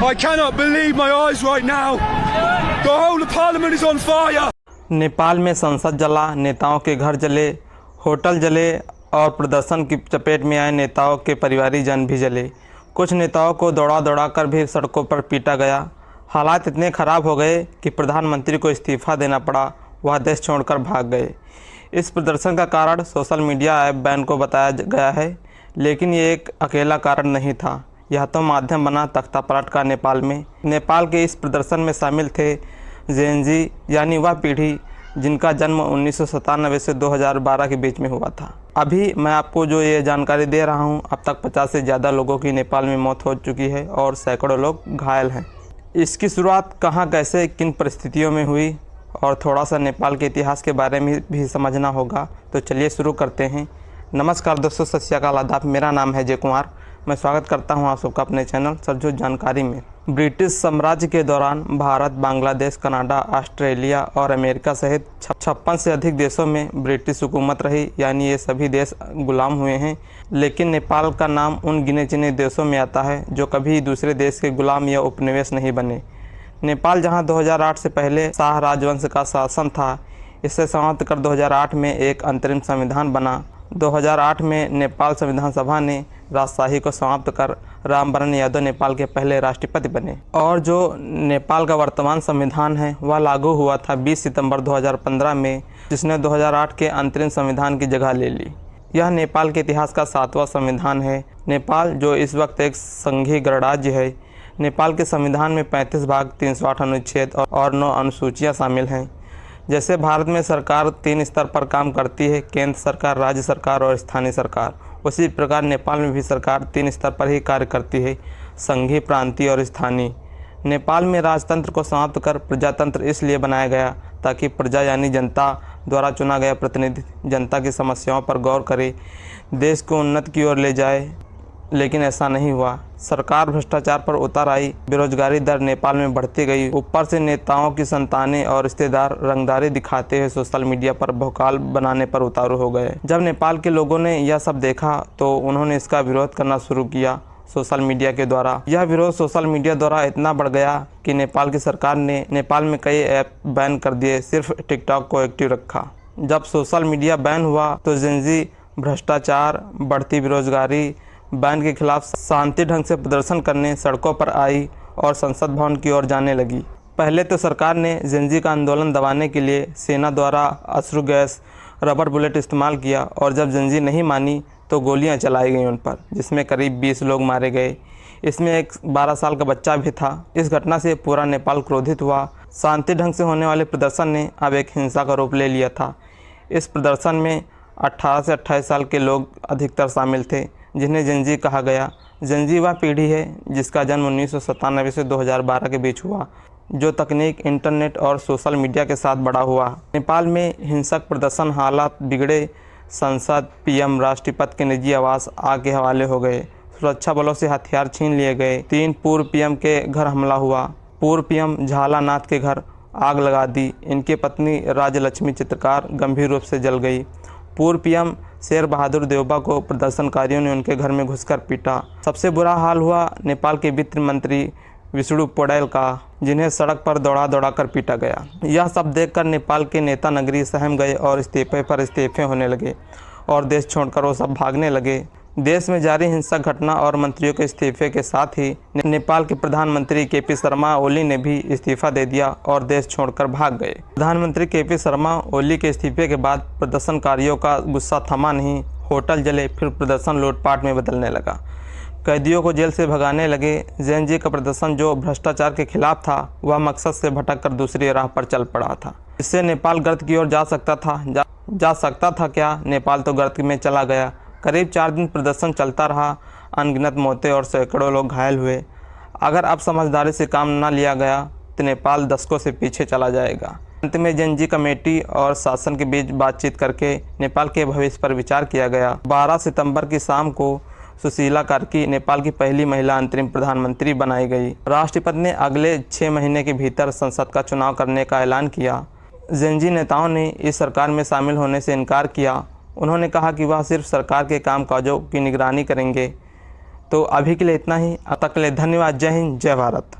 I cannot believe my eyes right now. The whole of Parliament is on fire. Nepal में संसद जला, नेताओं के घर जले, होटल जले और प्रदर्शन की चपेट में आए नेताओं के परिवारीजन भी जले। कुछ नेताओं को दौड़ा दौड़ा कर भी सड़कों पर पीटा गया। हालात इतने ख़राब हो गए कि प्रधानमंत्री को इस्तीफ़ा देना पड़ा, वह देश छोड़कर भाग गए। इस प्रदर्शन का कारण सोशल मीडिया ऐप बैन को बताया गया है, लेकिन ये एक अकेला कारण नहीं था। यह तो माध्यम बना तख्तापलट का नेपाल में। नेपाल के इस प्रदर्शन में शामिल थे जेन जी, यानी वह पीढ़ी जिनका जन्म 1997 से 2012 के बीच में हुआ था। अभी मैं आपको जो ये जानकारी दे रहा हूँ, अब तक 50 से ज़्यादा लोगों की नेपाल में मौत हो चुकी है और सैकड़ों लोग घायल हैं। इसकी शुरुआत कहाँ, कैसे, किन परिस्थितियों में हुई और थोड़ा सा नेपाल के इतिहास के बारे में भी समझना होगा। तो चलिए शुरू करते हैं। नमस्कार दोस्तों, सत श्री अकाल, आदाब। मेरा नाम है जय कुमार। मैं स्वागत करता हूं आप सबका अपने चैनल सरझुज जानकारी में। ब्रिटिश साम्राज्य के दौरान भारत, बांग्लादेश, कनाडा, ऑस्ट्रेलिया और अमेरिका सहित 56 से अधिक देशों में ब्रिटिश हुकूमत रही, यानी ये सभी देश गुलाम हुए हैं। लेकिन नेपाल का नाम उन गिने चुने देशों में आता है जो कभी दूसरे देश के गुलाम या उपनिवेश नहीं बने। नेपाल जहां 2008 से पहले शाह राजवंश का शासन था, इसे समाप्त कर 2008 में एक अंतरिम संविधान बना। 2008 में नेपाल संविधान सभा ने राजशाही को समाप्त कर रामवरण यादव नेपाल के पहले राष्ट्रपति बने और जो नेपाल का वर्तमान संविधान है वह लागू हुआ था 20 सितंबर 2015 में, जिसने 2008 के अंतरिम संविधान की जगह ले ली। यह नेपाल के इतिहास का 7वां संविधान है। नेपाल जो इस वक्त एक संघीय गणराज्य है, नेपाल के संविधान में 35 भाग, 308 अनुच्छेद और 9 अनुसूचियाँ शामिल हैं। जैसे भारत में सरकार 3 स्तर पर काम करती है, केंद्र सरकार, राज्य सरकार और स्थानीय सरकार, उसी प्रकार नेपाल में भी सरकार 3 स्तर पर ही कार्य करती है, संघीय, प्रांतीय और स्थानीय। नेपाल में राजतंत्र को समाप्त कर प्रजातंत्र इसलिए बनाया गया ताकि प्रजा यानी जनता द्वारा चुना गया प्रतिनिधि जनता की समस्याओं पर गौर करे, देश को उन्नति की ओर ले जाए। लेकिन ऐसा नहीं हुआ। सरकार भ्रष्टाचार पर उतर आई, बेरोजगारी दर नेपाल में बढ़ती गई। ऊपर से नेताओं की संतानें और रिश्तेदार रंगदारी दिखाते हुए सोशल मीडिया पर भौकाल बनाने पर उतारू हो गए। जब नेपाल के लोगों ने यह सब देखा तो उन्होंने इसका विरोध करना शुरू किया सोशल मीडिया के द्वारा। यह विरोध सोशल मीडिया द्वारा इतना बढ़ गया कि नेपाल की सरकार ने नेपाल में कई ऐप बैन कर दिए, सिर्फ टिकटॉक को एक्टिव रखा। जब सोशल मीडिया बैन हुआ तो जेनजी भ्रष्टाचार, बढ़ती बेरोजगारी, बैन के खिलाफ शांति ढंग से प्रदर्शन करने सड़कों पर आई और संसद भवन की ओर जाने लगी। पहले तो सरकार ने जेनजी का आंदोलन दबाने के लिए सेना द्वारा अश्रु गैस, रबर बुलेट इस्तेमाल किया और जब जेनजी नहीं मानी तो गोलियां चलाई गई उन पर, जिसमें करीब 20 लोग मारे गए। इसमें एक 12 साल का बच्चा भी था। इस घटना से पूरा नेपाल क्रोधित हुआ। शांति ढंग से होने वाले प्रदर्शन ने अब एक हिंसा का रूप ले लिया था। इस प्रदर्शन में 18 से 28 साल के लोग अधिकतर शामिल थे, जिन्हें जेनजी कहा गया। जेनजी वह पीढ़ी है जिसका जन्म 1997 से 2012 के बीच हुआ, जो तकनीक, इंटरनेट और सोशल मीडिया के साथ बड़ा हुआ। नेपाल में हिंसक प्रदर्शन, हालात बिगड़े, संसद, पीएम, राष्ट्रपति के निजी आवास आग के हवाले हो गए, सुरक्षा बलों से हथियार छीन लिए गए। 3 पूर्व पीएम के घर हमला हुआ। पूर्व पीएम झालानाथ के घर आग लगा दी। इनकी पत्नी राजलक्ष्मी चित्रकार गंभीर रूप से जल गई। पूर्व पीएम शेर बहादुर देउबा को प्रदर्शनकारियों ने उनके घर में घुसकर पीटा। सबसे बुरा हाल हुआ नेपाल के वित्त मंत्री विष्णु पौडेल का, जिन्हें सड़क पर दौड़ा दौड़ा कर पीटा गया। यह सब देखकर नेपाल के नेता नगरी सहम गए और इस्तीफे पर इस्तीफे होने लगे और देश छोड़कर वो सब भागने लगे। देश में जारी हिंसक घटना और मंत्रियों के इस्तीफे के साथ ही नेपाल के प्रधानमंत्री केपी शर्मा ओली ने भी इस्तीफा दे दिया और देश छोड़कर भाग गए। प्रधानमंत्री केपी शर्मा ओली के इस्तीफे के बाद प्रदर्शनकारियों का गुस्सा थमा नहीं। होटल जले, फिर प्रदर्शन लूटपाट में बदलने लगा। कैदियों को जेल से भगाने लगे। जेनजी का प्रदर्शन जो भ्रष्टाचार के खिलाफ था, वह मकसद से भटक कर दूसरी राह पर चल पड़ा था। इससे नेपाल गर्त की ओर जा सकता था क्या? नेपाल तो गर्त में चला गया। करीब 4 दिन प्रदर्शन चलता रहा। अनगिनत मौतें और सैकड़ों लोग घायल हुए। अगर अब समझदारी से काम न लिया गया तो नेपाल दशकों से पीछे चला जाएगा। अंत में जेनजी कमेटी और शासन के बीच बातचीत करके नेपाल के भविष्य पर विचार किया गया। 12 सितंबर की शाम को सुशीला कार्की नेपाल की पहली महिला अंतरिम प्रधानमंत्री बनाई गई। राष्ट्रपति ने अगले 6 महीने के भीतर संसद का चुनाव करने का ऐलान किया। जेनजी नेताओं ने इस सरकार में शामिल होने से इनकार किया। उन्होंने कहा कि वह सिर्फ सरकार के कामकाजों की निगरानी करेंगे। तो अभी के लिए इतना ही, अब तक के लिए धन्यवाद। जय हिंद, जय भारत।